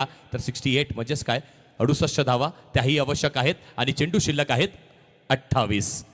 तर 68 म्हणजेच काय 68 धावा त्याही आवश्यक आहेत आणि चेंडू शिल्लक आहेत 28.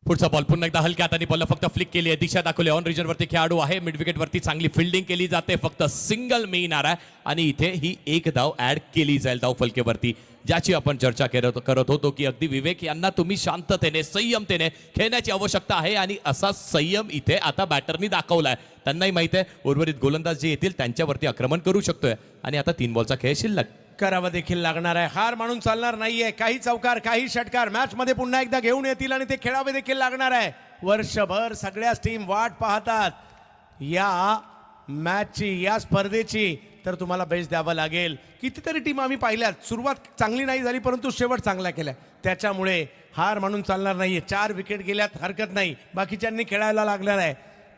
पुढचा बॉल पुन्हा एकदा हलक्या हाताने बॉल फक्त फ्लिक केली आहे, दिशा दाखवली, ऑन रिजन वरती खेळाडू आहे, मिड विकेट वरती चांगली फिल्डिंग केली जाते, फक्त सिंगल मिळणार आहे आणि इथे ही एक धाव ऍड केली जाईल धाव फलकेवरती, ज्याची आपण चर्चा करत होतो की अगदी विवेक यांना तुम्ही शांततेने संयमतेने खेळण्याची आवश्यकता आहे आणि असा संयम इथे आता बॅटरनी दाखवलाय. त्यांनाही माहिती आहे उर्वरित गोलंदाज जे येतील त्यांच्यावरती आक्रमण करू शकतोय आणि आता 3 बॉलचा खेळ शिल्लक करावा देखील लागणार आहे. हार मानून चालणार नाहीये. काही चौकार काही षटकार मॅच मध्ये पुन्हा एकदा घेऊन येतील आणि ते खेळावे देखील लागणार आहे. वर्षभर सगळ्याच टीम वाट पाहतात या मॅचची, या स्पर्धेची, तर तुम्हाला बेस्ट द्यावा लागेल. कितीतरी टीम आम्ही पाहिल्यात, सुरुवात चांगली नाही झाली परंतु शेवट चांगला केला, त्याच्यामुळे हार मानून चालणार नाहीये. 4 विकेट गेल्यात हरकत नाही, बाकीच्यांनी खेळायला लागणार आहे.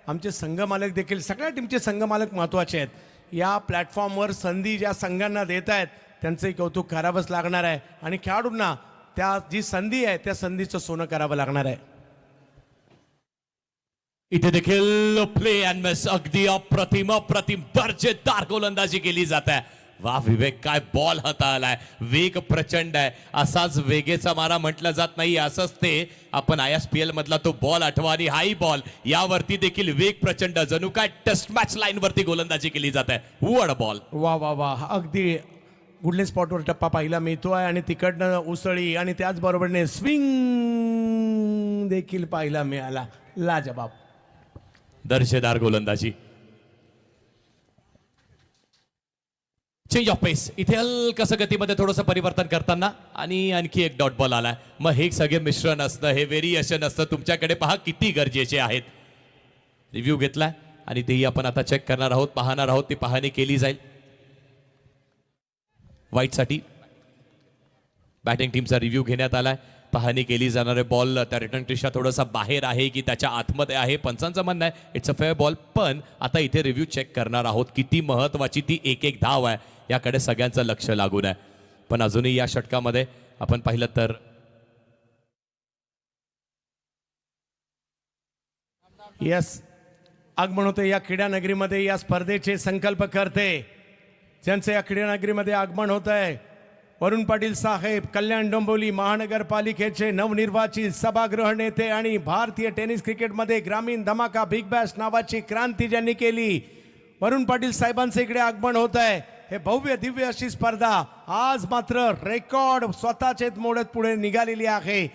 आमचे संघमालक देखील, सगळ्या टीमचे संघमालक महत्त्वाचे आहेत. या प्लॅटफॉर्मवर संधी ज्या संघांना देत आहेत त्यांचंही कौतुक करावंच लागणार आहे आणि खेळाडूंना त्या जी संधी आहे त्या संधीचं सोनं करावं लागणार आहे. इथे देखील प्ले अँड मिस, अगदी अप्रतिम दर्जेदार गोलंदाजी केली जात आहे. वा विवेक, काय बॉल हाताळलाय, वेग प्रचंड आहे. असाच वेगेचा मारा म्हटलं जात नाही, असंच ते आपण ISPL मधला तो बॉल आठवा आणि हाई बॉल, यावरती देखील वेग प्रचंड, जणू काय टेस्ट मॅच लाईन वरती गोलंदाजी केली जात आहे. वड बॉल, वा वा वा, अगदी गुडले स्पॉटवर टप्पा पाहायला मिळतो आहे आणि तिकडनं उसळी आणि त्याचबरोबरने स्विंग देखील पाहायला मिळाला. लाजबाब, दर्जेदार गोलंदाजी. चेंज ऑफ पेस, इथे हलकसं गतीमध्ये थोडंसं परिवर्तन करताना आणि आणखी एक डॉट बॉल आलाय. मग हे सगळे मिश्रण असतं, हे व्हेरिएशन असतं, तुमच्याकडे पहा किती गरजेचे आहेत. रिव्ह्यू घेतलाय आणि तेही आपण आता चेक करणार आहोत, पाहणार आहोत, ती पाहणी केली जाईल. व्हाईटसाठी बॅटिंग टीमचा रिव्ह्यू घेण्यात आलाय, पाहणी केली जाणारे बॉल त्या रिटर्न टिशा थोडासा बाहेर आहे की त्याच्या आतमध्ये आहे. पंचांचं म्हणणं आहे इट्स अ फेअर बॉल, पण आता इथे रिव्ह्यू चेक करणार आहोत. किती महत्वाची ती एक धाव आहे याकडे सगळ्यांचं लक्ष लागून आहे. पण अजूनही या षटकामध्ये आपण पाहिलं तर यस, आगमन होते या क्रीडा नगरीमध्ये. या स्पर्धेचे संकल्प करते ज्यांचं या क्रीडा नगरीमध्ये आगमन होत आहे, वरुण पाटील साहेब, कल्याण डोंबिवली महानगरपालिकेचे नवनिर्वाचित सभागृह नेते आणि भारतीय टेनिस क्रिकेटमध्ये ग्रामीण धमाका बिग बॅश नावाची क्रांती ज्यांनी केली, वरुण पाटील साहेबांचे इकडे आगमन होत आहे. हे भव्य दिव्य अशी स्पर्धा आज मात्र रेकॉर्ड स्वतःचेच मोडत पुढे निघालेली आहे.